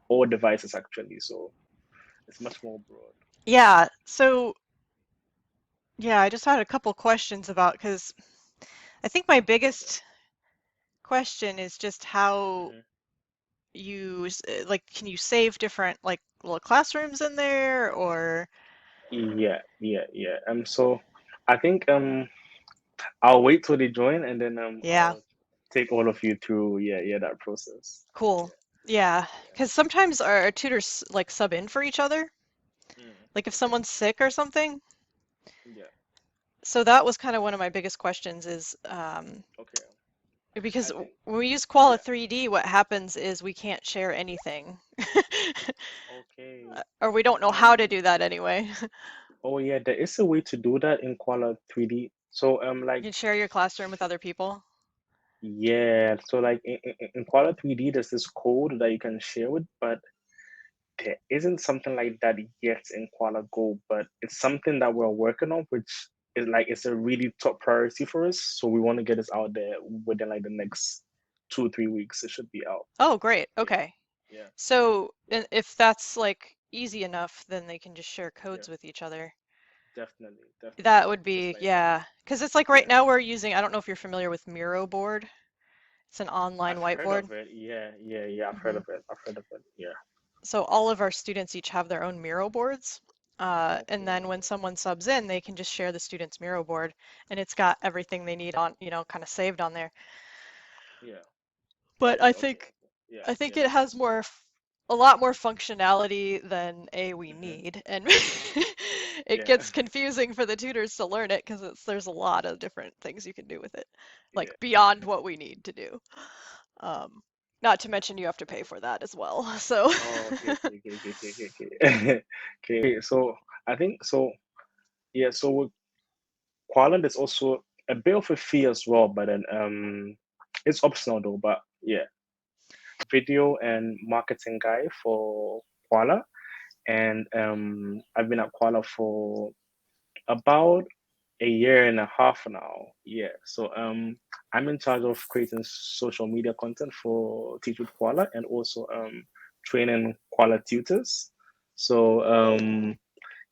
all devices actually. So it's much more broad. Yeah, so yeah, I just had a couple questions about because I think my Okay. biggest question is just how Mhm. like, can you save different like little classrooms in there or Yeah. So I think I'll wait till they join and then yeah, I'll take all of you through that process. cool. Yeah, because sometimes our tutors like sub in for each other, like if Okay. someone's sick or something. Yeah. So that was kind of one of my biggest questions is Okay. because I think when we use Koala yeah. 3D, what happens is we can't share anything. Okay. Or we don't know how to Um. do that anyway. Oh yeah, there is a way to do that in Koala 3D. So You like can share your classroom with other people. yeah. So like in Koala 3D, there's this code that you can share with, but there isn't something like that yet in Koala Go. But it's something that we're working on, which is like it's a really top priority for us. So we want to get this out there within like the next 2 or 3 weeks. It should be out. Oh, great. Yeah. Okay. Yeah. So Yeah. if that's like easy enough, then they can just share Yeah. codes with each other. Definitely. That would It's be, like, yeah. Because it's like right yeah, now we're using, I don't know if you're familiar with Miro board. It's an online I've heard whiteboard. of it. Yeah. I've heard hmm of it. I've heard of it. Yeah. So all of our students each have their own Miro boards. And Okay. then when someone subs in, they can just share the student's Miro board, and it's got everything they need on, kind of saved on there. Yeah. But I Okay. think Yeah. I think Yeah. it That has sounds great. a lot more functionality than we Hmm. need, and it Yeah. gets confusing for the tutors to learn it because there's a lot of different things you can do with it, like Yeah. beyond what we need to do. Um, Not to mention you have to pay for that as well. So, Oh, okay. Okay. So I think so. Yeah. So with Koala, there's also a bit of a fee as well, but then it's optional though. But yeah, video and marketing guy for Koala, and I've been at Koala for about a year and a half now. Yeah. So I'm in charge of creating social media content for Teach with Koala and also training Koala tutors. So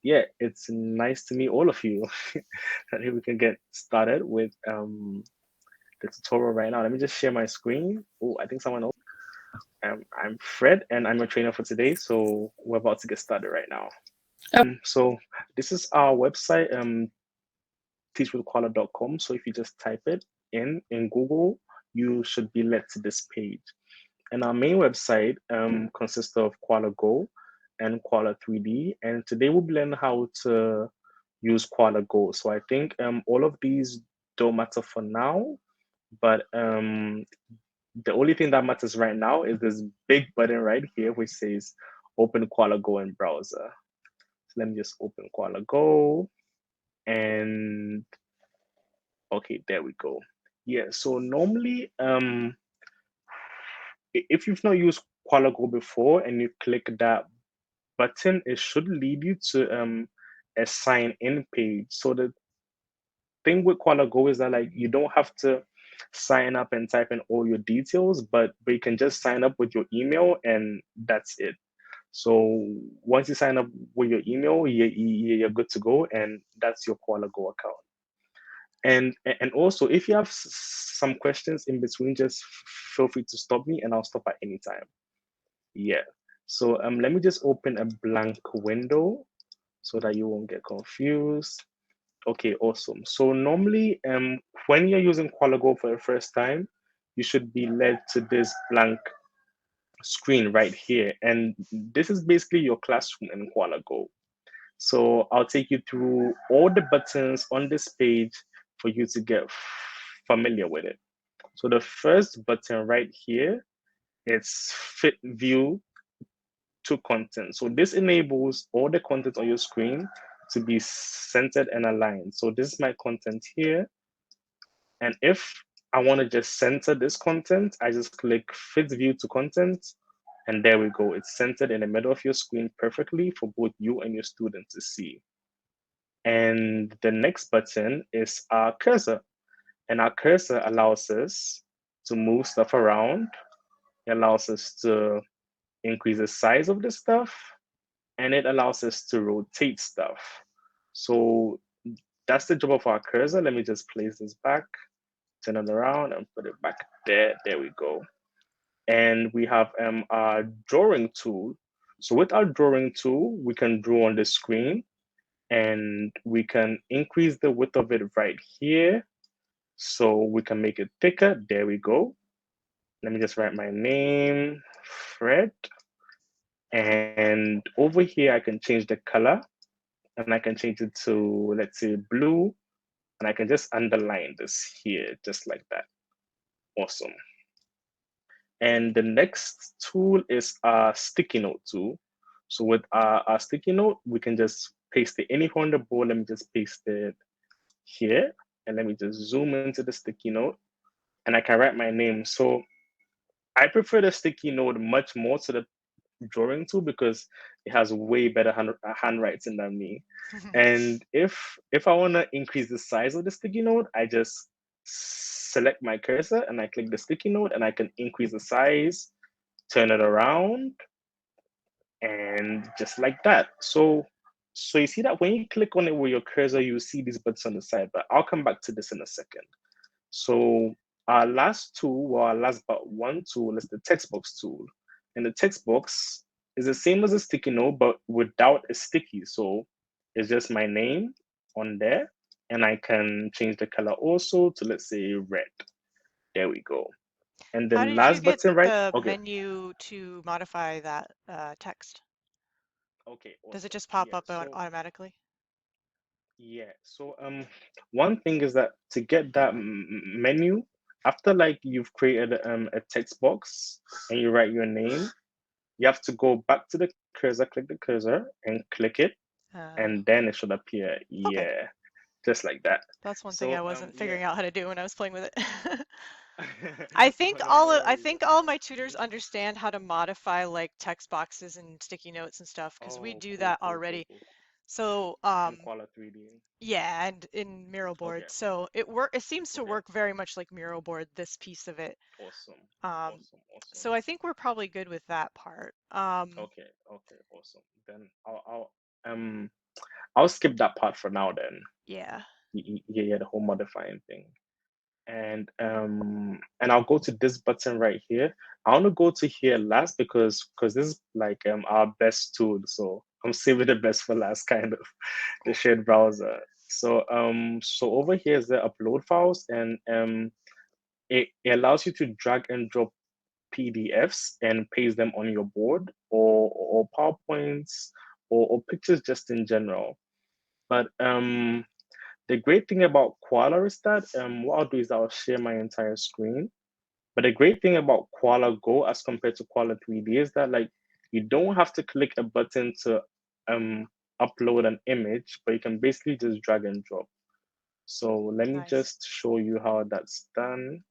yeah, it's nice to meet all of you. I think we can get started with the tutorial right now. Let me just share my screen. Oh, I think someone else. I'm Fred and I'm a trainer for today. So we're about to get started right now. So this is our website. teachwithkoala.com. So if you just type it in Google, you should be led to this page. And our main website consists of Koala Go and Koala 3D. And today we'll be learning how to use Koala Go. So I think all of these don't matter for now, but the only thing that matters right now is this big button right here which says open Koala Go in browser. So let me just open Koala Go and okay, there we go. Yeah, so normally, if you've not used Koala Go before and you click that button, it should lead you to a sign in page. So the thing with Koala Go is that like you don't have to sign up and type in all your details, but you can just sign up with your email and that's it. So once you sign up with your email, you're good to go, and that's your Koala Go account. And also, if you have some questions in between, just feel free to stop me, and I'll stop at any time. Yeah. So let me just open a blank window so that you won't get confused. Okay, awesome. So normally, when you're using QualaGo for the first time, you should be led to this blank screen right here, and this is basically your classroom in QualaGo. So I'll take you through all the buttons on this page for you to get familiar with it. So the first button right here is fit view to content. So this enables all the content on your screen to be centered and aligned. So this is my content here. And if I want to just center this content, I just click fit view to content. And there we go. It's centered in the middle of your screen perfectly for both you and your student to see. And the next button is our cursor. And our cursor allows us to move stuff around. It allows us to increase the size of the stuff, and it allows us to rotate stuff. So that's the job of our cursor. Let me just place this back, turn it around, and put it back there. There we go. And we have our drawing tool. So with our drawing tool, we can draw on the screen, and we can increase the width of it right here. So we can make it thicker. There we go. Let me just write my name, Fred. And over here, I can change the color, and I can change it to, let's say, blue. And I can just underline this here, just like that. Awesome. And the next tool is our sticky note tool. So with our sticky note, we can just paste it anywhere on the board. Let me just paste it here. And let me just zoom into the sticky note. And I can write my name. So I prefer the sticky note much more to the drawing tool because it has way better handwriting than me. And if I want to increase the size of the sticky note, I just select my cursor and I click the sticky note, and I can increase the size, turn it around, and just like that. So you see that when you click on it with your cursor, you see these buttons on the side, but I'll come back to this in a second. So our last tool, or our last but one tool, is the text box tool. And the text box is the same as a sticky note, but without a sticky. So it's just my name on there, and I can change the color also to, let's say, red. There we go. And the How did you last get button, right? the Okay. menu to modify that text? Okay, Does it awesome. just pop Yeah. up So automatically? yeah. So one thing is that to get that menu, after like you've created a text box and you write your name, you have to go back to the cursor, click the cursor, and click it, Uh, and then it should appear. okay, Yeah, just like that. that's one thing So I wasn't yeah. figuring out how to do when I was playing with it. Oh no, no I worries. think all of my tutors Mhm. understand how to modify like text boxes and sticky notes and stuff because we Oh, do cool, that cool, cool, already. cool. So In Koala 3D. yeah, and in Miro board. Okay, So it seems to okay. work very much like Miro board, this piece of it. Awesome, Um, awesome, awesome. so I think we're probably good with that part. Okay, okay, awesome. Then I'll skip that part for now then. Yeah. Yeah, yeah, the whole modifying thing. And I'll go to this button right here. I want to go to here last because this is like our best tool. So I'm saving the best for last, kind of, the Cool. shared browser. So over here is the upload files, and it allows you to drag and drop PDFs and paste them on your board, or PowerPoints, or pictures just in general. But the great thing about Koala is that what I'll do is I'll share my entire screen. But the great thing about Koala Go as compared to Koala 3D is that, like, you don't have to click a button to upload an image, but you can basically just drag and drop. So let me Nice. just show you how that's done.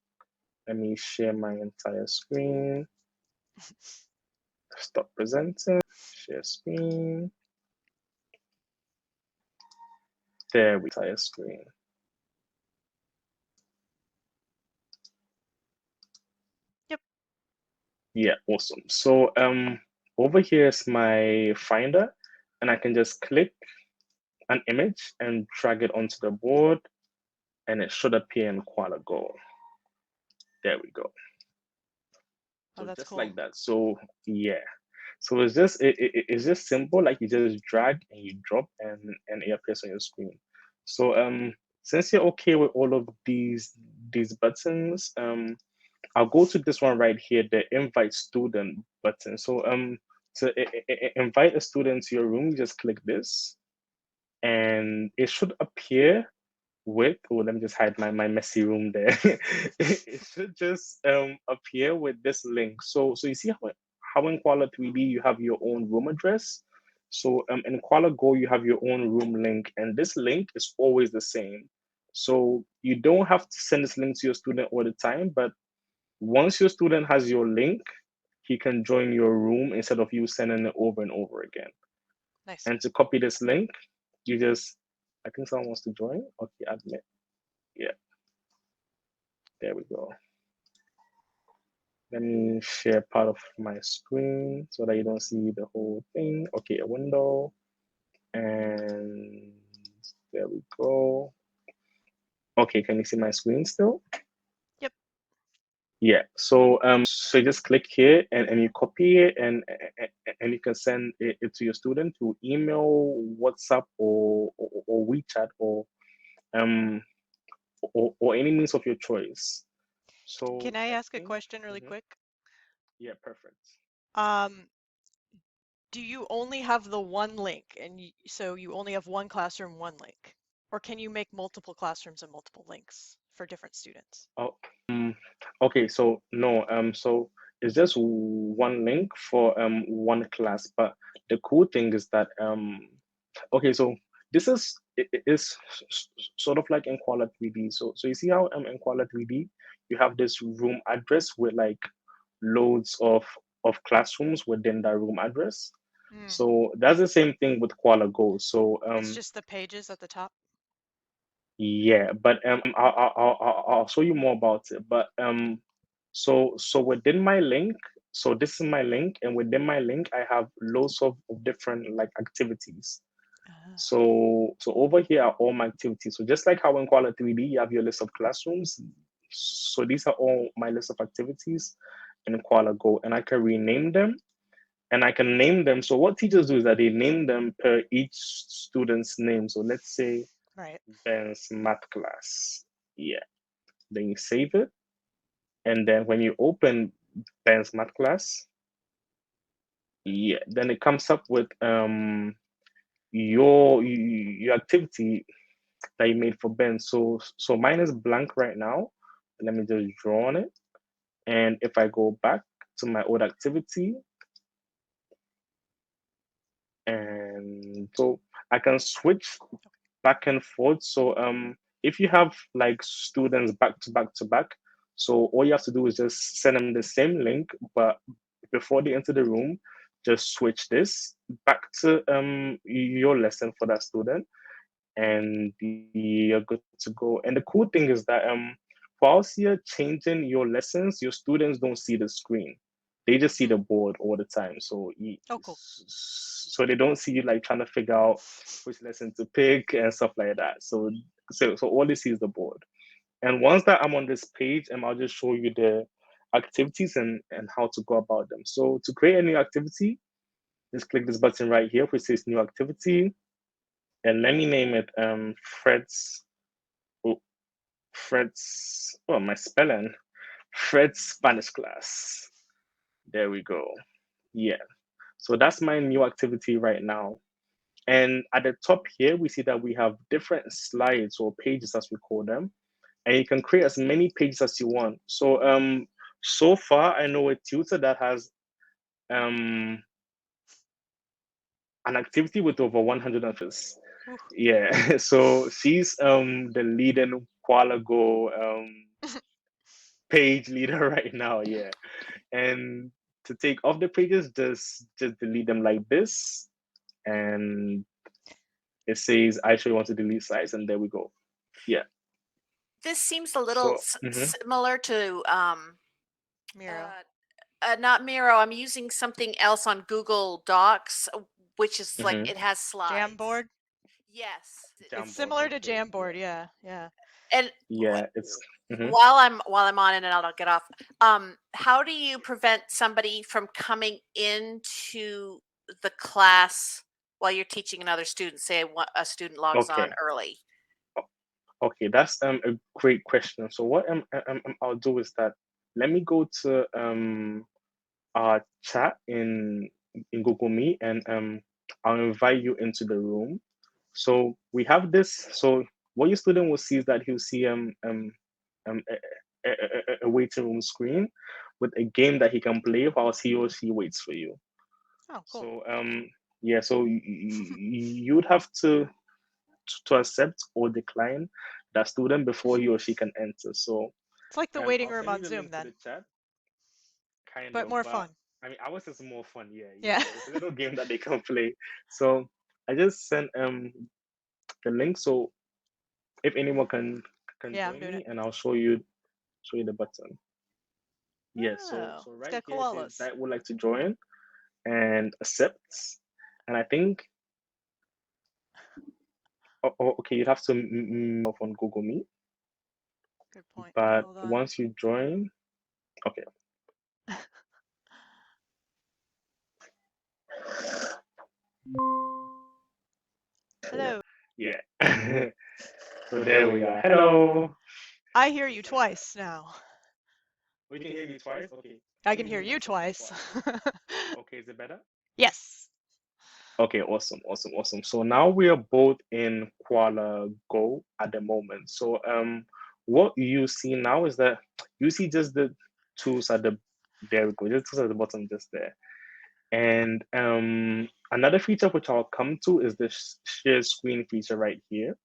Let me share my entire screen. Stop presenting. Share screen. There we entire screen. Yep. Yeah, awesome. So over here is my finder, and I can just click an image and drag it onto the board, and it should appear in Koala Go. There we go. Oh, So that's just cool. like that. So yeah. So it's just simple. Like you just drag and you drop, and it appears on your screen. So since you're okay with all of these buttons, I'll go to this one right here, the invite student button. So to invite a student to your room, you just click this, and it should appear with, oh, let me just hide my messy room there. It should just appear with this link. So you see how in Koala 3D you have your own room address. So in Koala Go you have your own room link, and this link is always the same. So you don't have to send this link to your student all the time, but once your student has your link, he can join your room instead of you sending it over and over again. Nice. And to copy this link, you just, I think someone wants to join. Okay, admit. Yeah, there we go. Let me share part of my screen so that you don't see the whole thing. Okay, a window, and there we go. Okay, can you see my screen still? Yep. Yeah. So just click here and you copy it and you can send it to your student through email, WhatsApp, or WeChat um or any means of your choice. So Can I I ask a think, question really mhm, quick? yeah, perfect. Um, do you only have the one link, and so you only have one classroom, one link? Or can you make multiple classrooms and multiple links for different students? Oh, okay. So no, so it's just one link for one class. But the cool thing is that okay, so this is sort of like in Koala 3D. So you see how in Koala 3D you have this room address with like loads of classrooms within that room address. Hmm. So that's the same thing with Koala Go. So It's just the pages at the top? yeah, but I'll show you more about it. But so within my link, so this is my link, and within my link, I have loads of different like activities. Ah, So over here are all my activities. So just like how in Koala 3D you have your list of classrooms, so these are all my list of activities in Koala Go, and I can rename them, and I can name them. So what teachers do is that they name them per each student's name. So let's say right. Ben's math class. Yeah. Then you save it. And then when you open Ben's math class, yeah, then it comes up with your activity that you made for Ben. So mine is blank right now. Let me just draw on it. And if I go back to my old activity, and so I can switch back and forth. So if you have like students back to back to back, so all you have to do is just send them the same link, but before they enter the room, just switch this back to your lesson for that student, and you're good to go. And the cool thing is that whilst you're changing your lessons, your students don't see the screen. They just see Hmm. the board all the time. Oh, cool. So they don't see you like trying to figure out which lesson to pick and stuff like that. So all they see is the board. And once that I'm on this page, I'll just show you the activities and how to go about them. So to create a new activity, just click this button right here which says new activity, and let me name it Fred's oh, Fred's oh my spelling Fred's Spanish class. There we go. Yeah. So that's my new activity right now. And at the top here, we see that we have different slides or pages as we call them. And you can create as many pages as you want. So far I know a tutor that has um an activity with over 150 pages. Ooh. Yeah. So she's the leading Koala Go page leader right now. Yeah. And to take off the pages, just delete them like this, and it says I actually want to delete slides, and there we go. Yeah. This seems a little So mhm, similar to Miro. uh, not Miro. I'm using something else on Google Docs, which is like mhm. it has slides. Jamboard? Yes, It's Jamboard. similar to Okay. Jamboard, Yeah. yeah, yeah. and Yeah. It's mhm. while I'm on it, and I'll get off. How do you prevent somebody from coming into the class while you're teaching another student? Say a student logs on Okay. early. Okay. That's a great question. So what I'll do is that let me go to our chat in Google Meet, and I'll invite you into the room. So we have this. So what your student will see is that he'll see a waiting room screen with a game that he can play whilst he or she waits for you. Oh, cool. So yeah, so you'd have to accept or decline that student before he or she can enter. So It's like the waiting I'll room send you on the Zoom link to then, the chat, kind but of, more but fun. I mean ours is more fun. Yeah, yeah. Yeah. It's a little game that they can play. So I just sent the link. So if anyone can Yeah, I'm join doing it. me, and I'll show you the button. Yeah, Oh, so it's right got here it says koalas. that would like to join and accepts. And I think, okay, you'd have to off on Google Meet, Good point. but Hold on. once you join, okay. Hello. Yeah. So there we are. Hello. I hear you It's like that. twice now. Oh, you can hear me twice? Okay. I Let can me hear move you myself twice. twice. Okay, is it better? Yes. Okay, awesome, awesome, awesome. So now we are both in Koala Go at the moment. So what you see now is that you see just the tools at the there we go, just tools at the bottom just there. And another feature which I'll come to is the share screen feature right here.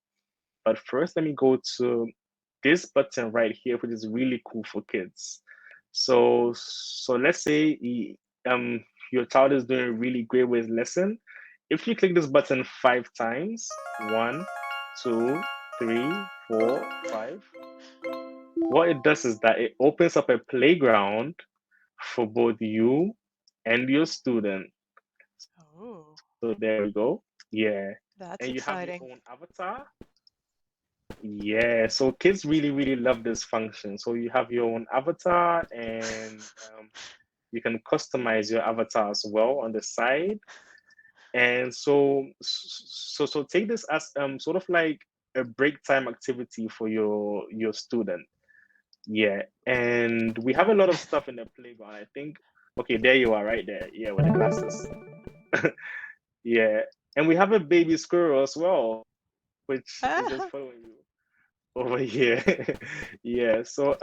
But first, let me go to this button right here, which is really cool for kids. So let's say your child is doing really great with his lesson. If you click this button 5 times, 1, 2, 3, 4, 5, what it does is that it opens up a playground for both you and your student. Oh, So there we go. Yeah. that's And you have your exciting. own avatar. Yeah, so kids really, really love this function. So you have your own avatar and you can customize your avatar as well on the side. And so take this as sort of like a break time activity for your student. Yeah, and we have a lot of stuff in the playground. I think, okay, there you are right there. Yeah, with the glasses. Yeah, and we have a baby squirrel as well, which is just following you over here. Yeah, so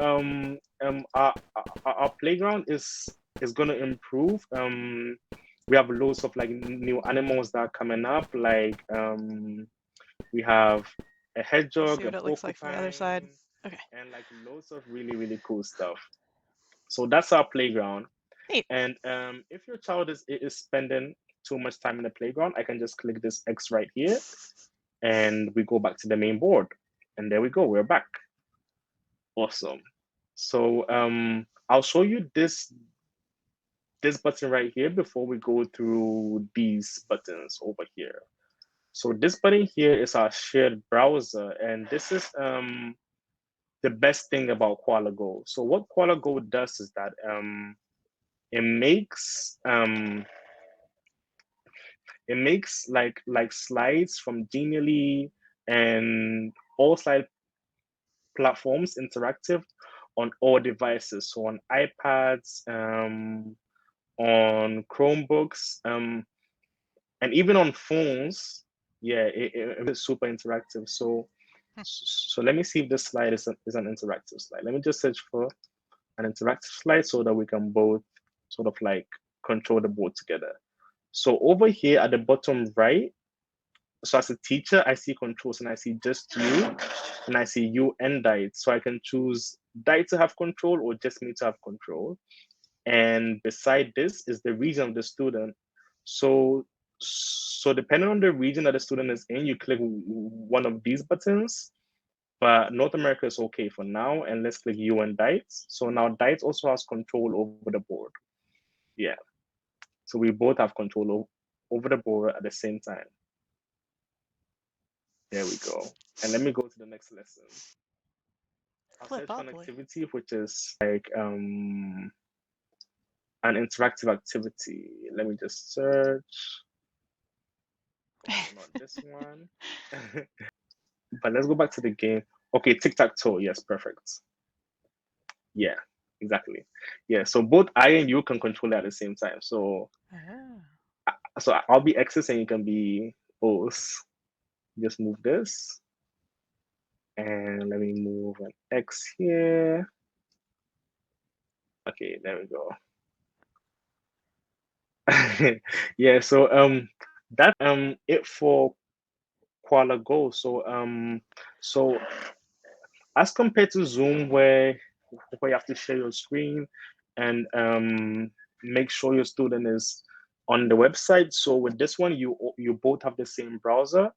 our playground is gonna improve. We have loads of like new animals that are coming up, like we have a Let's hedgehog, see a what it looks like from the other side. porcupine, Okay. and like loads of really, really cool stuff. So that's our playground. Neat. And if your child is spending too much time in the playground, I can just click this X right here and we go back to the main board. And there we go, we're back. Awesome. So I'll show you this button right here before we go through these buttons over here. So this button here is our shared browser, and this is the best thing about Koala Go. So what Koala Go does is that it makes like slides from Genially and all slide platforms interactive on all devices. So on iPads, on Chromebooks, and even on phones. Yeah, it's super interactive. So let me see if this slide is an interactive slide. Let me just search for an interactive slide so that we can both sort of like control the board together. So over here at the bottom right, so as a teacher, I see controls and I see just you, and I see you and Diet. So I can choose Diet to have control or just me to have control. And beside this is the region of the student. So depending on the region that the student is in, you click one of these buttons. But North America is okay for now, and let's click U and Diets. So now Diets also has control over the board. Yeah. So we both have control over the board at the same time. There we go. And let me go to the next lesson. I'll Flip search for an Flipbopply. activity which is like an interactive activity. Let me just search. Okay, not this one. But let's go back to the game. Okay, tic-tac-toe. Yes, perfect. Yeah, exactly. Yeah, so both I and you can control it at the same time. So Ah. I'll be X's and you can be O's. Just move this. And let me move an X here. Okay, there we go. Yeah, so that's it for Koala Go. So as compared to Zoom where you have to share your screen and make sure your student is on the website. So with this one, you both have the same browser,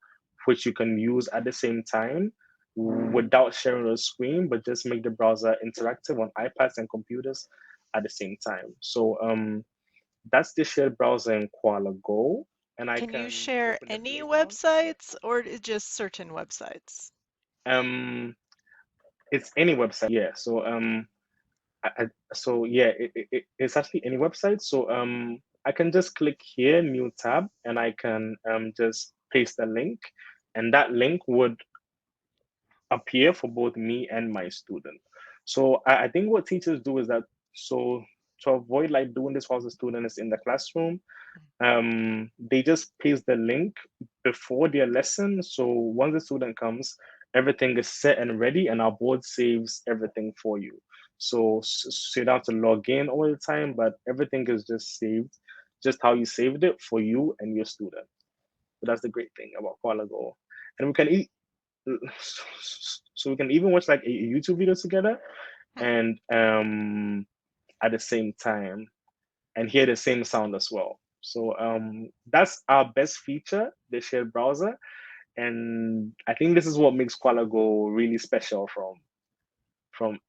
which you can use at the same time without sharing your screen, but just make the browser interactive on iPads and computers at the same time. So that's the shared browser in Koala Go, and I Can you can share open the any playground. Yeah. websites or just certain websites? Um, it's any website. Yeah. So so yeah, it's actually any website. So I can just click here, new tab, and I can just paste the link, and that link would appear for both me and my student. So I think what teachers do is that, so to avoid like doing this while the student is in the classroom, they just paste the link before their lesson. So once the student comes, everything is set and ready, and our board saves everything for you. So you don't have to log in all the time, but everything is just saved, just how you saved it for you and your student. So that's the great thing about Koala Go. And we can so we can even watch like a YouTube video together, Hmm. and at the same time, and hear the same sound as well. So that's our best feature, the shared browser. And I think this is what makes Koala Go really special from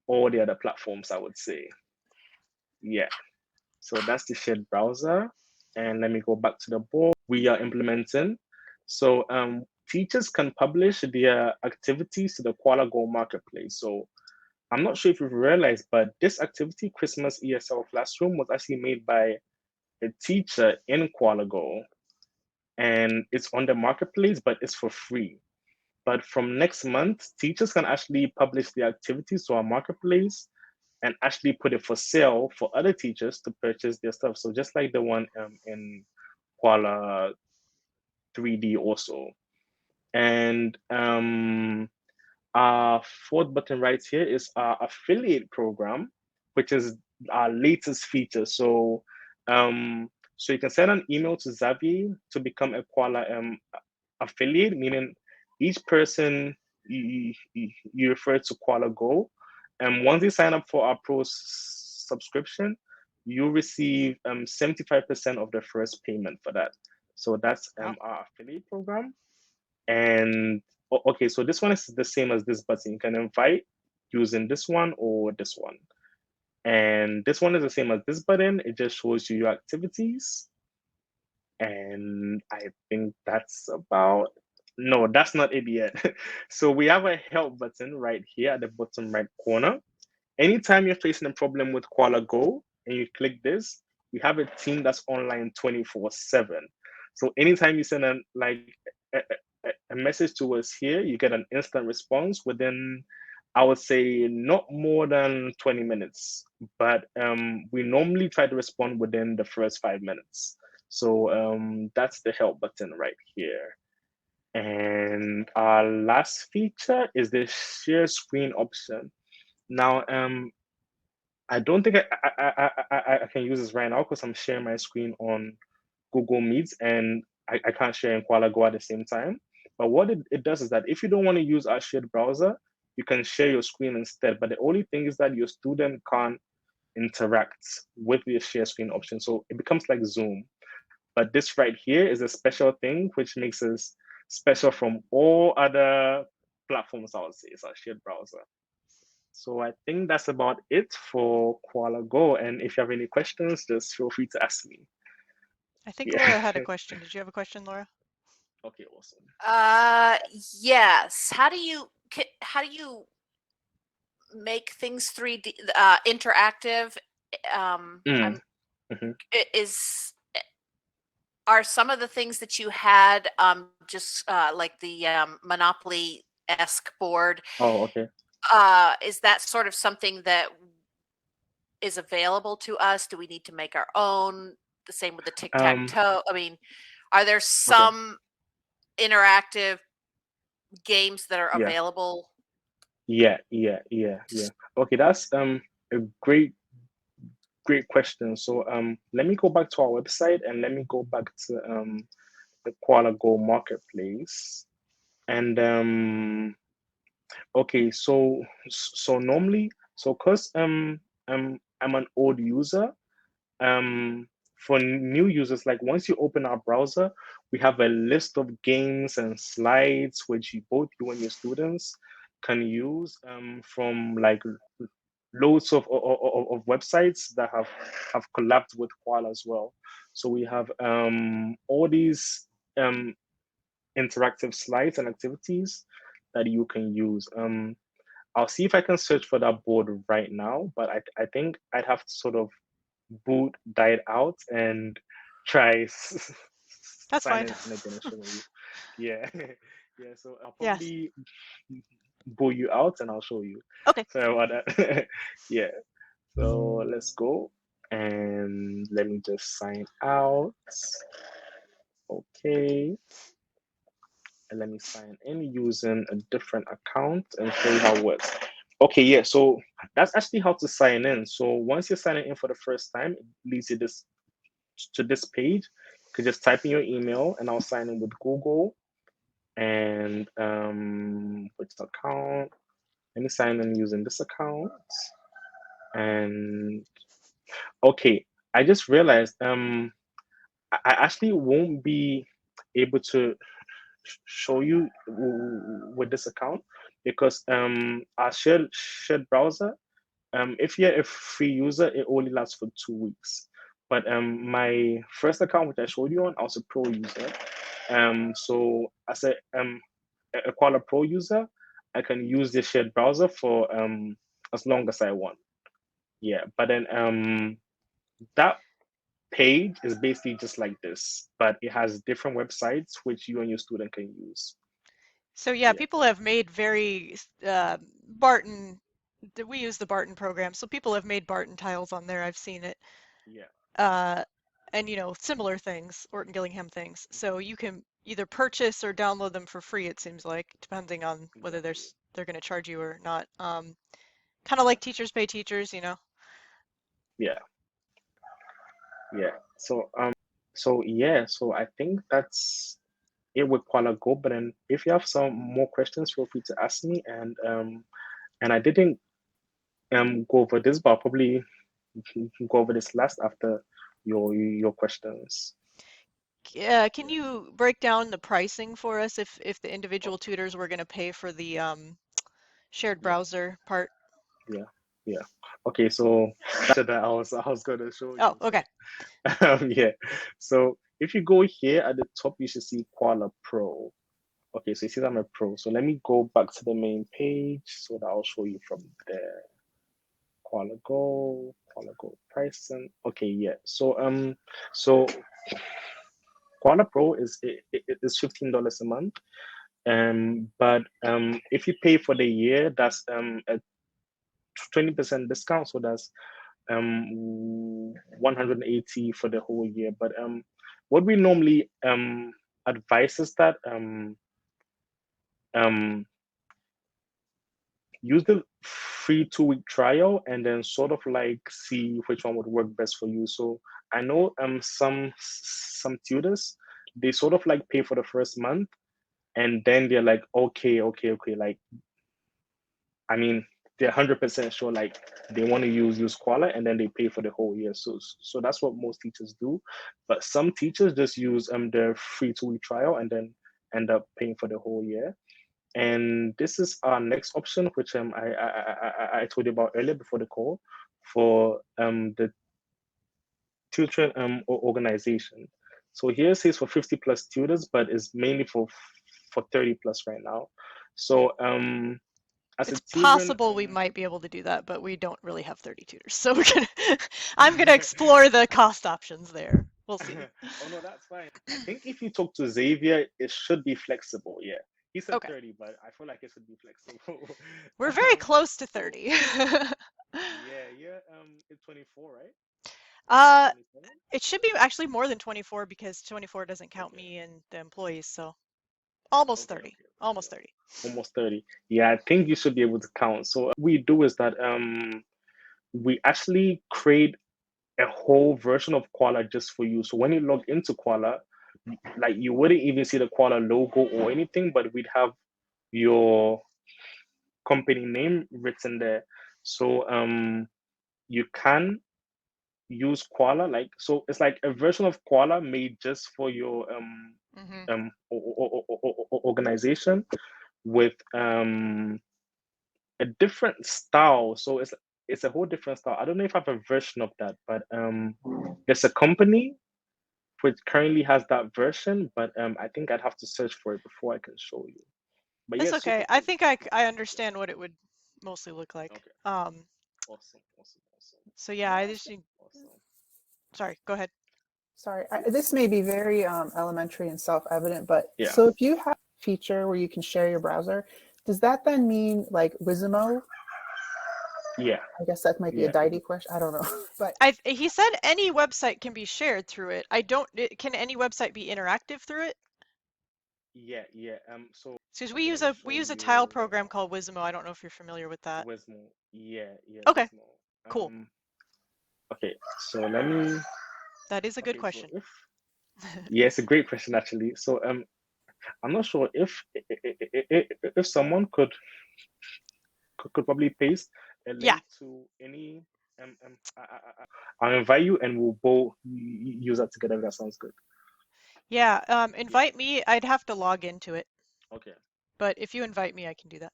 all the other platforms, I would say. Yeah. So that's the shared browser. And let me go back to the board we are implementing. So teachers can publish their activities to the Koala Go marketplace. So I'm not sure if you've realized, but this activity, Christmas ESL Classroom, was actually made by a teacher in Koala Go, and it's on the marketplace, but it's for free. But from next month, teachers can actually publish the activities to our marketplace and actually put it for sale for other teachers to purchase their stuff. So just like the one in Koala 3D also. And our fourth button right here is our affiliate program, which is our latest feature. So you can send an email to Xavier to become a Koala affiliate, meaning each person you refer to Koala Go. And once you sign up for our pro subscription, you receive 75% of the first payment for that. So that's Wow. our affiliate program. And okay, so this one is the same as this button. You can invite using this one or this one. And this one is the same as this button. It just shows you your activities. And I think that's about, no, that's not it yet. So we have a help button right here at the bottom right corner. Anytime you're facing a problem with Koala Go and you click this, we have a team that's online 24/7. So anytime you send a message to us here, you get an instant response within, I would say, not more than 20 minutes. But we normally try to respond within the first 5 minutes. So that's the help button right here. And our last feature is the share screen option. Now, I don't think I can use this right now because I'm sharing my screen on Google Meets, and I can't share in Koala Go at the same time. But what it does is that if you don't want to use our shared browser, you can share your screen instead. But the only thing is that your student can't interact with your share screen option. So it becomes like Zoom. But this right here is a special thing which makes us special from all other platforms, I would say. It's our shared browser. So I think that's about it for Koala Go. And if you have any questions, just feel free to ask me. I think Yeah. Laura had a question. Did you have a question, Laura? Okay, awesome. Yes. How do you make things 3D interactive? Mm, I'm mhm. is are some of the things that you had just like the Monopoly esque board? Oh, okay. Is that sort of something that is available to us? Do we need to make our own? The same with the tic tac Um, toe. I mean, are there okay. some interactive games that are Yeah. available? Yeah. Okay, that's a great question. So let me go back to our website and let me go back to the Koala Go marketplace. And okay, so normally, so cause I'm an old user, um for new users, like once you open our browser, we have a list of games and slides which both you and your students can use from like loads of websites that have collabed with Koala as well. So we have all these interactive slides and activities that you can use. I'll see if I can search for that board right now, but I think I'd have to sort of boot that out and try That's sign fine. in again and show you. Yeah, yeah. So I'll Yes. probably boot you out and I'll show you. Okay. Sorry about that. Yeah. So let's go and let me just sign out. Okay. And let me sign in using a different account and show you how it works. Okay, yeah, so that's actually how to sign in. So once you're signing in for the first time, it leads you to this page. You could just type in your email and I'll sign in with Google and which account? Let me sign in using this account. And okay, I just realized I actually won't be able to show you with this account because our shared browser, if you're a free user, it only lasts for 2 weeks. But my first account, which I showed you on, I was a pro user. So as a Koala Pro user, I can use the shared browser for as long as I want. Yeah, but then that page is basically just like this, but it has different websites which you and your student can use. So yeah, Yeah, people have made very Barton. We use the Barton program, so people have made Barton tiles on there. I've seen it. yeah. Uh, and similar things, Orton Gillingham things. So you can either purchase or download them for free, it seems like, depending on whether Exactly. they're going to charge you or not. Kind of like teachers pay teachers. Yeah, yeah. So yeah, so I think that's it with Koala Go. But then if you have some more questions, feel free to ask me. And I didn't go over this, but I'll probably go over this last after your questions. Can Yeah. you break down the pricing for us if the Oh, individual tutors were going to pay for the shared yeah, browser part? yeah, yeah. Okay, so that I was gonna show Oh, you. okay. So yeah. So if you go here at the top, you should see Koala Pro. Okay, so you see that I'm a pro. So let me go back to the main page so that I'll show you from there. Koala Go pricing. Okay, yeah. So Koala Pro is $15 a month. But if you pay for the year, that's a 20% discount. So that's 180 for the whole year. But what we normally advise is that um use the free 2 week trial and then sort of like see which one would work best for you. So I know some tutors, they sort of like pay for the first month and then they're like, okay, like I mean they're 100% sure like they want to use Koala and then they pay for the whole year. So that's what most teachers do. But some teachers just use their free 2 week trial and then end up paying for the whole year. And this is our next option, which I told you about earlier before the call for the tutoring organization. So here it says for 50 plus tutors, but it's mainly for 30 plus right now. So as a It's tutoring possible we might be able to do that, but we don't really have 30 tutors. So I'm gonna explore the cost options there. We'll see. oh no, that's fine. I think if you talk to Xavier, it should be flexible. Yeah, he said Okay. 30, but I feel like it should be flexible. We're very um, close to so 30. yeah, it's 24, right? Or Uh, 27? it should be actually more than 24 because 24 doesn't count Okay, me and the employees, so almost okay, 30. okay, okay. Almost Yeah, 30. almost 30. Yeah, I think you should be able to count. So what we do is that we actually create a whole version of Koala just for you. So when you log into Koala, like you wouldn't even see the Koala logo or anything, but we'd have your company name written there. So you can use Koala like so it's like a version of Koala made just for your Hmm. organization with a different style. So it's a whole different style. I don't know if I have a version of that, but there's a company which currently has that version, but I think I'd have to search for it before I can show you. But yeah, It's it's super okay. I cool. think I understand what it would mostly look like. Okay, awesome. So yeah, I just need, Awesome. sorry, go ahead. Sorry, this may be very elementary and self-evident, but Yeah. so if you have a feature where you can share your browser, does that then mean like Wizmo? Yeah. I guess that might be a Didy question. I don't know, but He said any website can be shared through it. Can any website be interactive through it? Yeah. So Because okay, let me show we use a tile you program called Wizmo. I don't know if you're familiar with that. Wizmo. Yeah, Okay, Wizmo. cool. Okay, so let me. That is a good Okay, so question. if yeah, it's a great question actually. So I'm not sure if someone could probably paste a Yeah, link to any. I'll invite you and we'll both use that together. If that sounds good. yeah. Yeah. Invite me. I'd have to log into it, Okay. but if you invite me, I can do that.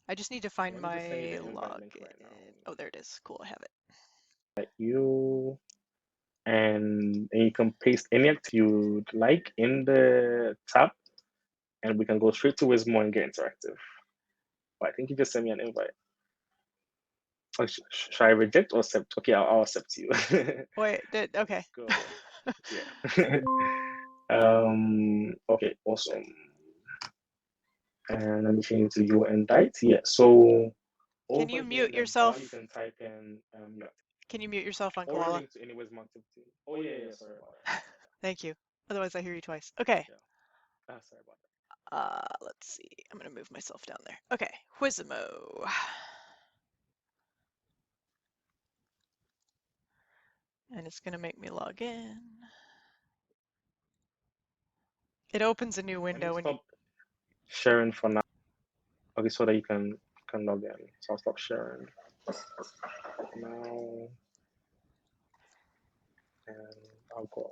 I just need to Okay. find Let me just send you my the invite link right now. login. Oh, there it is. Cool, I have it. You and you can paste any activity you'd like in the tab, and we can go straight to Wizmo and get interactive. But I think you just sent me an invite. Oh, should I reject or accept? Okay, I'll accept you. Wait, okay. Let's go. Yeah. Okay, awesome. And let me change to you and Dite. Yeah. So Can over you here in mute the bar, you yourself? can type in your Can you mute yourself on or a Koala? link to any Wizmo activity. Oh yeah, sorry about that. Thank you. Otherwise, I hear you twice. Okay. Yeah. Sorry about that. Let's see. I'm gonna move myself down there. Okay, Wizmo. And it's gonna make me log in. It opens a new Let me window when you. stop sharing for now. Okay, so that you can log in. So I'll stop sharing now, and I'll go.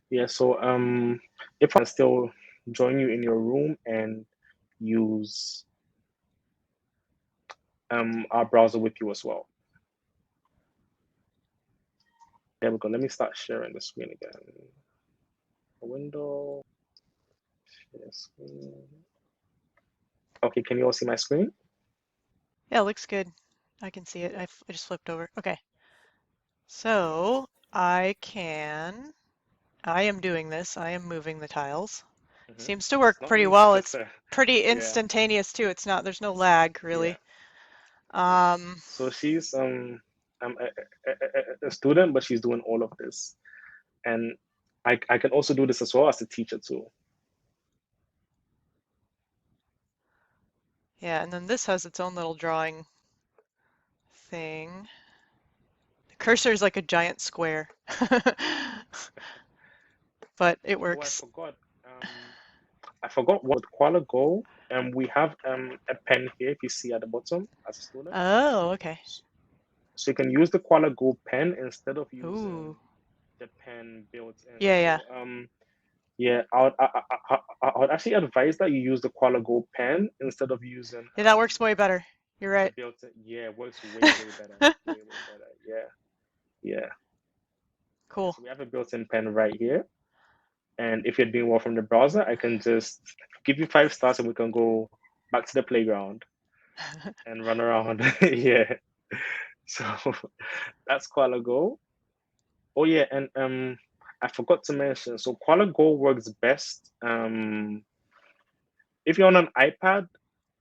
Yeah. So if I can still join you in your room and use our browser with you as well. There we go. Let me start sharing the screen again. A window. Share screen. Okay, can you all see my screen? Yeah, it looks good. I can see it. I just flipped over. Okay. So I am doing this. I am moving the tiles. Seems to work It's not pretty me, well. It's sister. pretty Yeah. instantaneous too. There's no lag really. So she's a student, but she's doing all of this, and I can also do this as well as a teacher too. Yeah, and then this has its own little drawing thing. The cursor is like a giant square, but it works. I forgot what Koala Go. We have a pen here. If you see at the bottom as a student. Oh, okay. So you can use the Koala Go pen instead of using Ooh. the pen built in. Yeah. So yeah, I would actually advise that you use the Koala Go pen instead of using Yeah, that works way better. You're right. the built-in. Yeah, it works way better. Way better. Yeah. Cool. So we have a built-in pen right here. And if you're doing well from the browser, I can just give you 5 stars and we can go back to the playground and run around. Yeah. So that's Koala Go. Oh yeah, and I forgot to mention. So Koala Go works best if you're on an iPad.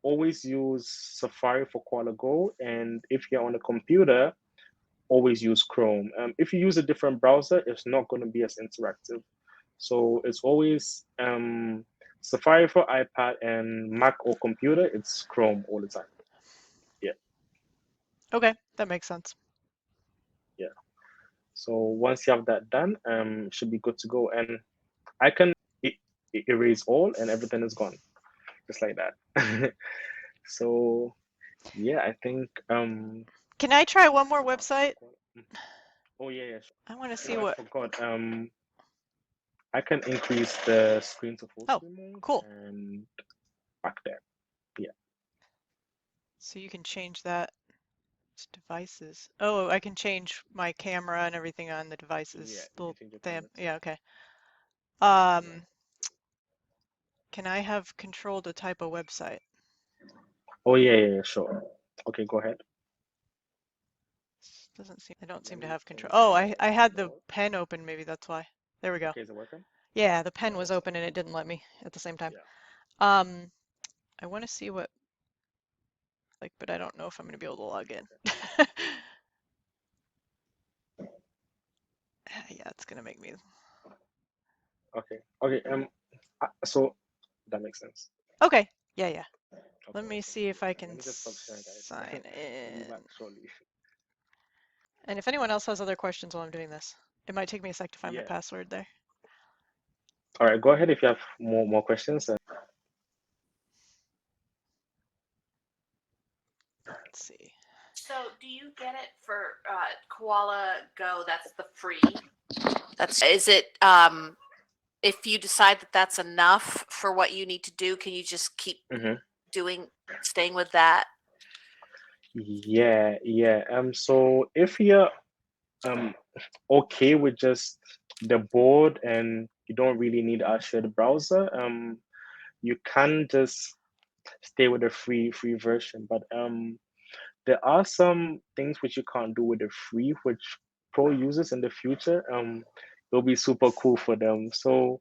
Always use Safari for Koala Go, and if you're on a computer, always use Chrome. If you use a different browser, it's not going to be as interactive. So it's always Safari for iPad and Mac or computer. It's Chrome all the time. Yeah. Okay, that makes sense. Yeah. So once you have that done, it should be good to go. And I can erase all, and everything is gone, just like that. So yeah, I think. Can I try one more website? Oh yeah, sure. I want to see I what. forgot. I can increase the screen to full Oh, screen mode. cool. And back there. So you can change that to devices. Oh, I can change my camera and everything on the devices. Yeah, you can change your camera too. Yeah, okay. Yeah. Can I have control to type a website? Oh yeah, sure. Okay, go ahead. Doesn't seem, I don't seem to Let have me control. share Oh, my I had the board. pen open, maybe that's why. There we go. Okay, is it working? Yeah, the pen Yeah, was that's open and it didn't let me at the same time. yeah. I want to see what, like, but I don't know if I'm going to be able to log in. Yeah, it's going to make me. Okay. So that makes sense. Okay. Yeah. Let Okay, me okay. see if I Yeah. can Let me just stop sharing, guys. sign I'll be in. back shortly. And if anyone else has other questions while I'm doing this, it might take me a sec to find my Yeah. password there. All right, go ahead if you have more questions. Let's see. So do you get it for Koala Go? That's the free. Is it if you decide that that's enough for what you need to do, can you just keep staying with that? Yeah. So if you're okay with just the board and you don't really need a shared browser, you can just stay with the free version. But there are some things which you can't do with the free, which pro users in the future, it'll be super cool for them. So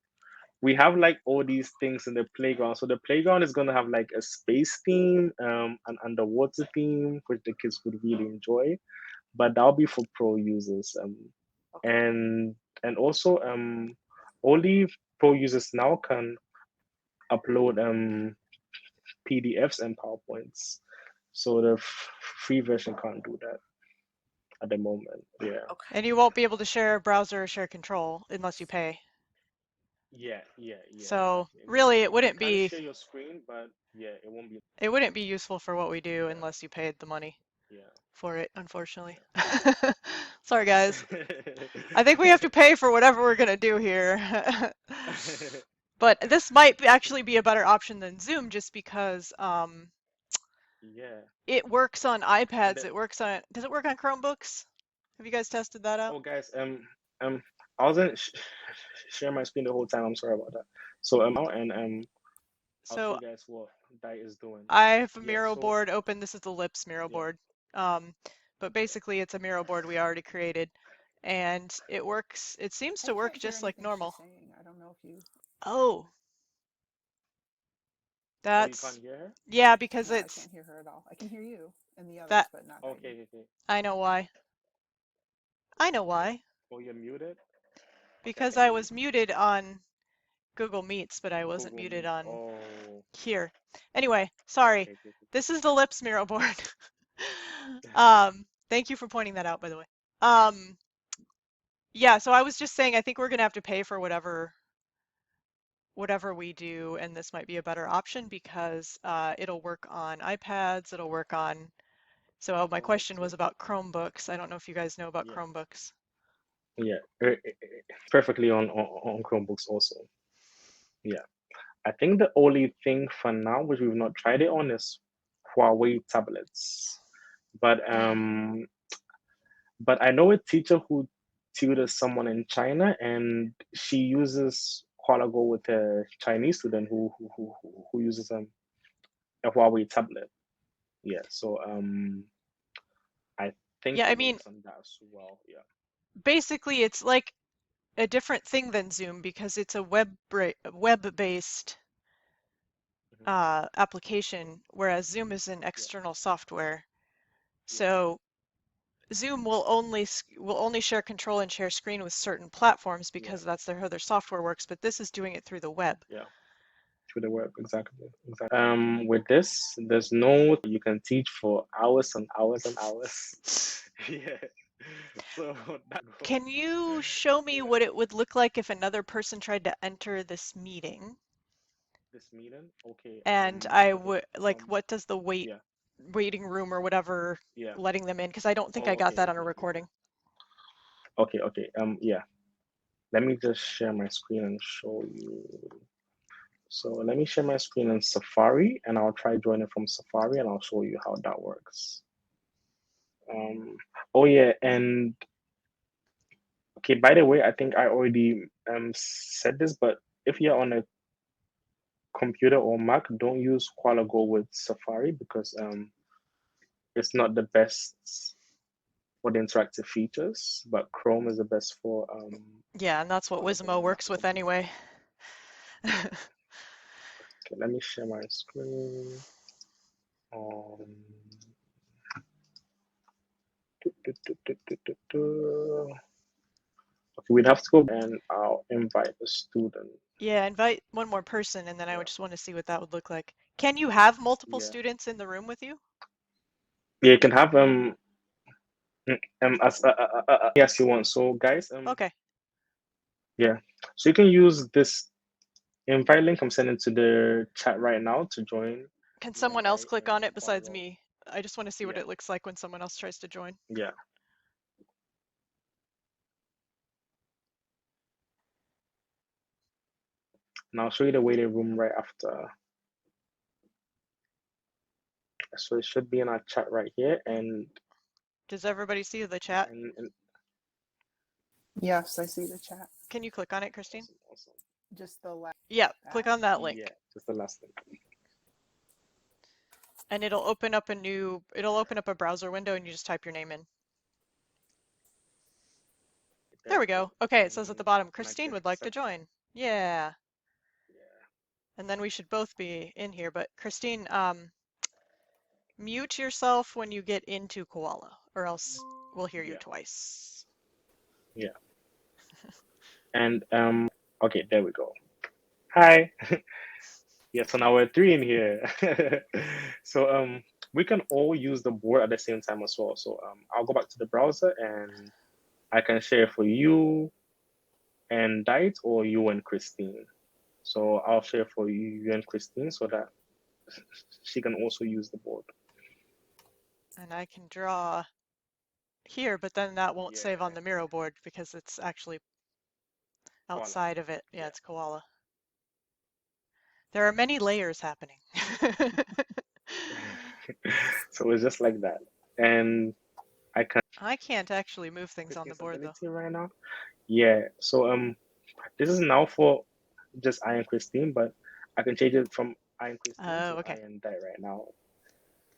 we have like all these things in the playground. So the playground is gonna have like a space theme, an underwater theme, which the kids would really enjoy. But that'll be for pro users. Okay. And also only pro users now can upload PDFs and PowerPoints. So the free version can't do that at the moment. Yeah. Okay. And you won't be able to share a browser or share control unless you pay. Yeah. So Exactly. really, it You wouldn't can be share your screen, but yeah, it won't be. useful for what we do Yeah. unless you paid the money Yeah. for it, unfortunately. Yeah. Sorry, guys. I think we have to pay for whatever we're gonna do here. But this might actually be a better option than Zoom just because Yeah. it works on And iPads. Does it work on Chromebooks? Have you guys tested that out? oh, guys, I wasn't sharing my screen the whole time. I'm sorry about that. So and I'll show So you guys what that is doing. I have a Yeah. Miro So board open. This is the Lips Miro yeah. board. But basically it's a Miro board we already created. And it works, it seems I to work can't hear just like anything she's normal. saying. I don't know if you. Oh, Oh, you can't that's, hear her? yeah, because No, I it's can't hear her at all. I can hear you and the others, that, but not Heidi. Okay. I know why. I know why. Oh, you're muted. Okay, I Because can I hear you was muted on Google Meets, but I on wasn't Google muted Meet. on Oh, here. Anyway, sorry. okay. This is the Lips Miro board. Thank you for pointing that out, by the way. Yeah, so I was just saying, I think we're gonna have to pay for whatever we do, and this might be a better option because it'll work on iPads, it'll work on. So my Chromebook question was too. about Chromebooks. I don't know if you guys know about Yeah. Chromebooks. Yeah. Perfectly on Chromebooks also. Yeah. I think the only thing for now, which we've not tried it on, is Huawei tablets. But I know a teacher who tutors someone in China, and she uses Koala Go with a Chinese student who uses a Huawei tablet. Yeah, so I think Yeah, I it mean, works on that as well. Yeah. basically it's like a different thing than Zoom because it's a web-based Mhm. application, whereas Zoom is an Yeah. external software. Yeah. So Zoom will only share control and share screen with certain platforms Yeah. because that's how their software works, but this is doing it through the web. Yeah. Through the web, exactly. With this, there's no you can teach for hours and hours and hours. Yeah. So that go. Can you show me Yeah. what it would look like if another person tried to enter this meeting? This meeting, okay. And I would like, Um. what does the Yeah. waiting room or whatever Yeah. letting them in? Because I don't think I Oh, got okay. that on a recording. Okay. Yeah. Let me just share my screen and show you. So let me share my screen in Safari, and I'll try joining from Safari, and I'll show you how that works. Oh yeah, and okay, by the way, I think I already said this, but if you're on a computer or Mac, don't use Koala Go with Safari because it's not the best for the interactive features, but Chrome is the best for Yeah, and that's what Koala Go Wizmo on Mac works or with something. anyway. Okay, let me share my screen. Okay, we'd have to go and I'll invite the student. Yeah, invite one more person, and then I Yeah, would just want to see what that would look like. Can you have multiple yeah. students in the room with you? Yeah, you can have as yes you want. So guys, Okay. yeah. So you can use this invite link I'm sending to the chat right now to join Can You and someone else I click in on it Koala besides Go. me? I just want to see what Yeah, it looks like when someone else tries to join. yeah. And I'll show you the waiting room right after. So it should be in our chat right here, Does everybody see the chat? and Yes, I see the chat. Can you click on it, Christine? awesome. Just the last Yeah, click that. on that Yeah, link. just the last thing. And it'll open up a browser window and you just type your name in. There we go. Okay, it says at the bottom, And I Christine click would like to accept. join. Yeah. Yeah. And then we should both be in here, but Christine, mute yourself when you get into Koala, or else we'll hear you Yeah. twice. Yeah. And okay, there we go. Hi. Yeah, so now we're three in here. So we can all use the board at the same time as well. So I'll go back to the browser and I can share for you and Diet or you and Christine. So I'll share for you and Christine so that she can also use the board. And I can draw here, but then that won't Yeah, save on the Miro board because it's actually Koala. outside of it. Yeah, Yeah. it's Koala. There are many layers happening. So it's just like that. And I can I can't actually move things on the Christine's board though. ability right now. Yeah. So this is now for just I and Christine, but I can change it from I and Christine Oh, to I okay. and Di right now.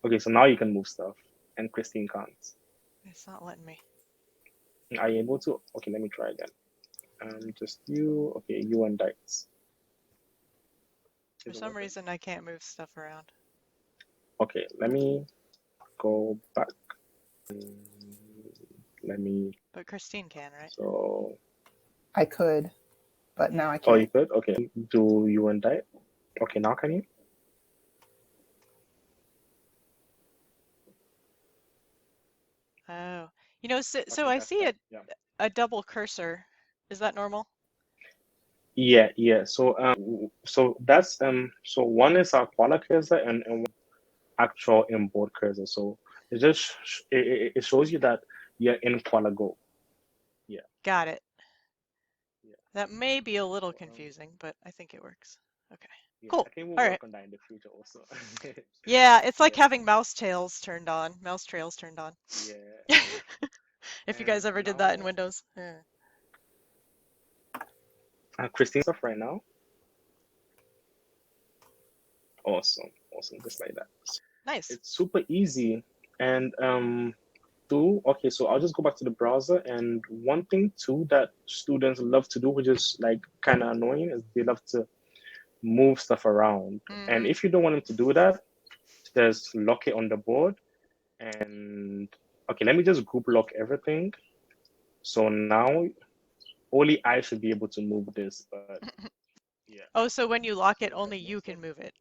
Okay, so now you can move stuff and Christine can't. It's not letting me. Are you able to? Okay, let me try again. Just you. Okay, you and Dice. For Is it some working? reason, I can't move stuff around. Okay, let me go back. Let me. But Christine can, right? So. I could, but now I Oh, you can't. could. Okay. Do you and Dice? Okay, now can you? Oh, you know, so Okay, I that's see that. Yeah. a double cursor. Is that normal? Yeah, yeah. So that's so one is our Koala cursor and one actual inboard cursor. So it just it shows you that you're in Koala Go. Yeah, Got it. yeah. That may be a little So confusing, but I think it works. Okay, yeah, I cool. think we'll All right. work on that in the future also. Yeah, it's like Yeah, having mouse trails turned on. yeah. If you And guys ever did that in now Windows. Yeah. Christine stuff right now. Awesome, awesome, just like that. Nice. It's super easy. And okay, so I'll just go back to the browser. And one thing too that students love to do, which is like kind of annoying, is they love to move stuff around. And Mm-hmm. if you don't want them to do that, just lock it on the board. And okay, let me just group lock everything. So now only I should be able to move this, but yeah. Oh, so when you lock So it, we have only more you stuff. can move it.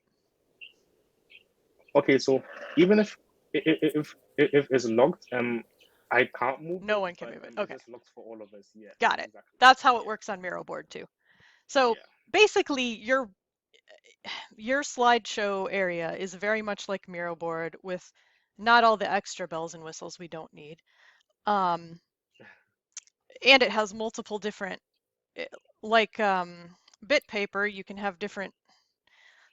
Okay, so even if it's locked, I can't move No it, one can but move it. it's Okay, just locked for all of us. Yeah, got it. exactly. That's how it Yeah, works on Miro board too. So yeah, basically, your slideshow area is very much like Miro board with not all the extra bells and whistles we don't need. And it has multiple different, like bit paper, you can have different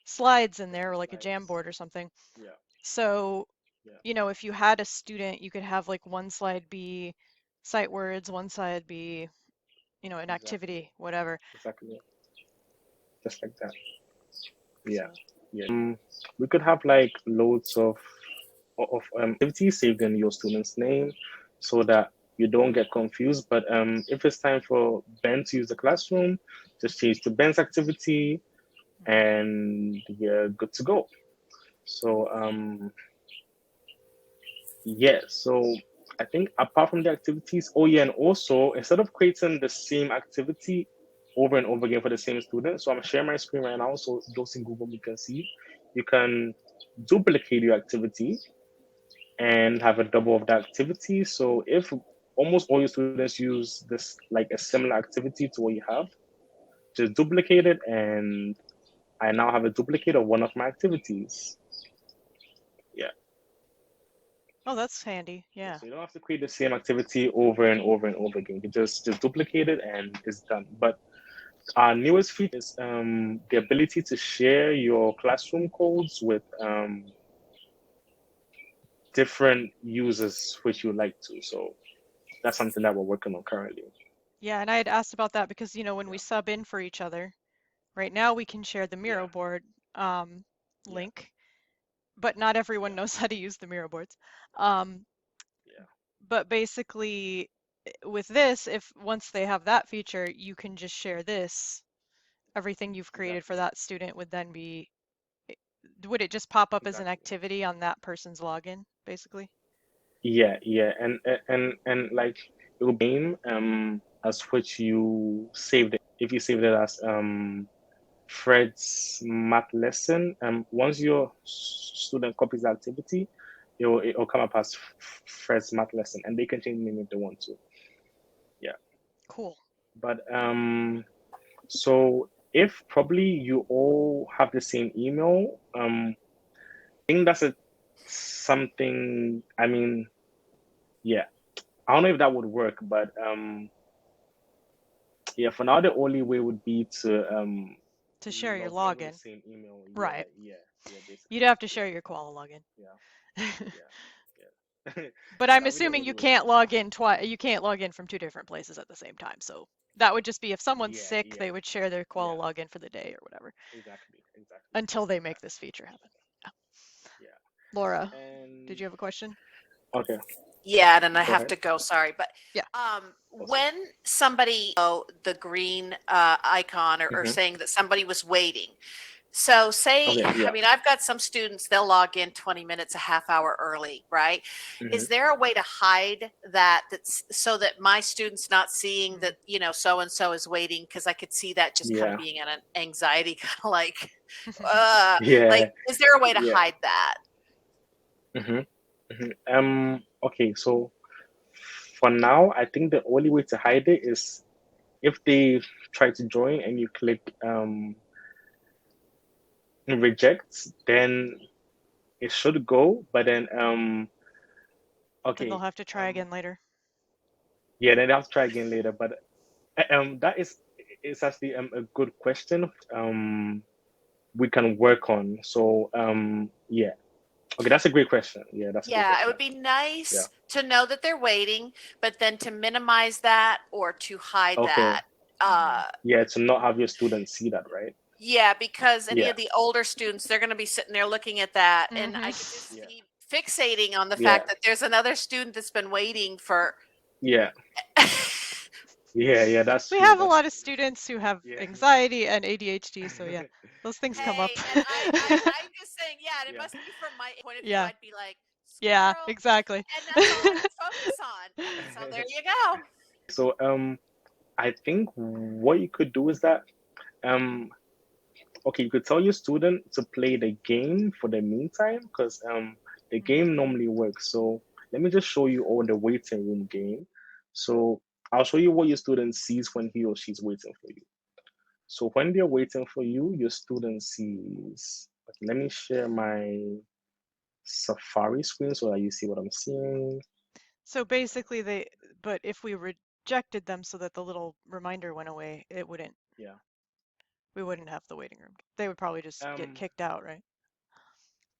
slides in there, or different like a slides. Jamboard or something. Yeah, So, yeah, you know, if you had a student, you could have like one slide be sight words, one slide be, you know, an exactly, activity, whatever. exactly, just like that. Yeah, So, yeah. We could have like loads of activities saved in your student's name, so that you don't get confused. But if it's time for Ben to use the classroom, just change to Ben's activity, and you're good to go. So yeah, so I think apart from the activities, oh yeah, and also instead of creating the same activity over and over again for the same student, so I'm sharing my screen right now, so those in Google you can see, you can duplicate your activity and have a double of the activity. So if almost all your students use this like a similar activity to what you have, just duplicate it, and I now have a duplicate of one of my activities. Yeah. oh, that's handy. Yeah, Yeah. so you don't have to create the same activity over and over and over again. You just duplicate it and it's done. But our newest feature is the ability to share your classroom codes with different users which you like to. So that's something that we're working on currently. Yeah, and I had asked about that because, you know, when we Yeah, sub in for each other, right now we can share the yeah, Miro board yeah, link, but not everyone yeah, knows how to use the Miro boards. Um, yeah, but basically, with this, if once they have that feature, you can just share this. Everything you've created for exactly, that student would then be, would it just pop up as an exactly. activity on that person's login, basically? Yeah, yeah, and like it will be name as which you saved it. If you saved it as Fred's math lesson. Once your student copies the activity, it'll come up as Fred's math lesson, and they can change the name if they want to. Yeah, Cool. but so if probably you all have the same email, I think that's something. I mean, yeah, I don't know if that would work, but yeah, for now the only way would be to To share your log in with the login. same email. Yeah, Right. yeah, yeah, You'd basically, have to yeah, share your koala login. yeah. Yeah, yeah. But So I'm that would be the assuming only you way. can't log in twice. You can't log in from two different places at the same time. So that would just be if someone's Yeah, sick, yeah, they would share their koala yeah. login for the day or whatever Exactly, exactly, until they make exactly. this feature happen. Yeah. Yeah. Laura, did And you have a question? okay, Yeah, and I go have ahead. to go. Sorry, but Yeah. Awesome. when somebody the green icon or Hmm. saying that somebody was waiting. So say, Okay, I yeah. mean, I've got some students, they'll log in 20 minutes, a half hour early, right? Hmm. Is there a way to hide that that's so that my students not seeing that, so and so is waiting? Because I could see that just kind of Yeah. being an anxiety, kind of Yeah. is there a way to Yeah. hide that? Hmm. Hmm. Okay, so for now, I think the only way to hide it is if they try to join and you click reject, then it should go. But then Then they'll okay, have to try again later. yeah, then they have to try again later. But that is actually a good question. We can work on. So yeah. Okay, that's a great question. Yeah, that's a great Yeah, it question would be actually. Yeah. nice to know that they're waiting, but then to minimize that or to hide Okay. that. Uh, Yeah, to not have your students see that, right? Yeah, because any Yeah. of the older students, they're going to be sitting there looking at that. And Mm-hmm. I could just Yeah. see fixating on the Yeah. fact that there's another student that's been waiting for. Yeah. Yeah. Yeah. That's We true. have a That's lot of true. students who have Yeah. anxiety and ADHD, so yeah, those things Yeah. come up. Hey, and I'm just saying, yeah, and it Yeah. must be from my point of view. Yeah, I'd be like, yeah, squirrel, exactly. and that's all I would focus on. So there you go. So I think what you could do is that um okay, you could tell your student to play the game for the meantime, because the game normally works. So let me just show you all the waiting room game. So I'll show you what your student sees when he or she's waiting for you. So when they're waiting for you, your student sees. Okay, let me share my Safari screen so that you see what I'm seeing. So basically but if we rejected them so that the little reminder went away, it wouldn't. Yeah. we wouldn't have the waiting room. They would probably just get kicked out, right?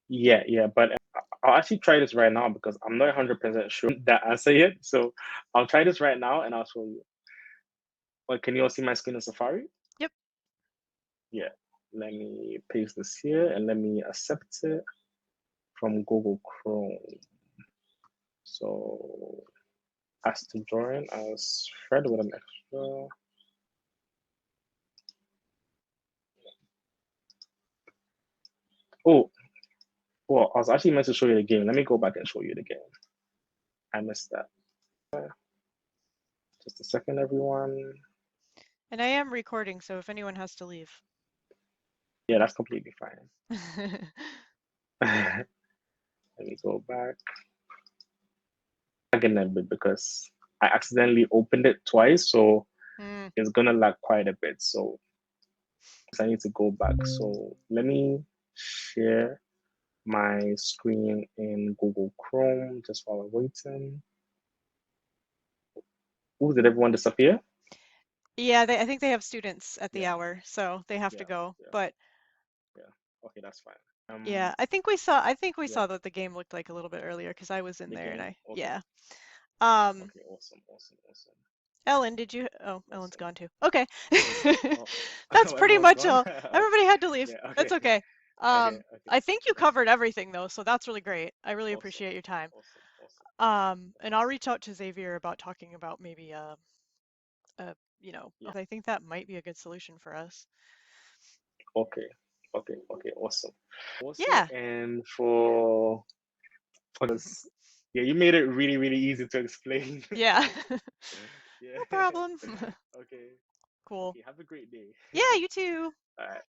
Yeah, but I'll actually try this right now because I'm not 100% sure that answer yet. So I'll try this right now and I'll show you. Well, can you all see my screen in Safari? Yep. Yeah. Let me paste this here and let me accept it from Google Chrome. So as to join as Fred with an extra. Oh, well, I was actually meant to show you the game. Let me go back and show you the game. I missed that. Just a second, everyone. And I am recording, so if anyone has to leave. Yeah, that's completely fine. Let me go back again a bit because I accidentally opened it twice, so it's gonna lag quite a bit. So I need to go back. So let me share my screen in Google Chrome just while I'm waiting. Oh, did everyone disappear? Yeah, I think they have students at the Yeah. hour, so they have to go. Yeah. But yeah, okay, that's fine. yeah, I think we saw yeah. that the game looked like a little bit earlier because I was in The there and game. Okay. yeah. Okay. Awesome. Ellen, did you? Oh, Ellen's Awesome. gone too. Okay. Oh, That's pretty everyone's much gone. all. Everybody had to leave. Yeah. That's okay. Okay. I think you That's fine. covered everything though, so that's really great. I really Awesome. appreciate your time. Awesome. And I'll reach out to Xavier about talking about maybe Yeah. I think that might be a good solution for us. Okay. Awesome. Yeah. And for this, yeah, you made it really easy to explain. Yeah. Yeah. No problem. Okay. Cool. Okay. Have a great day. Yeah, you too. All right.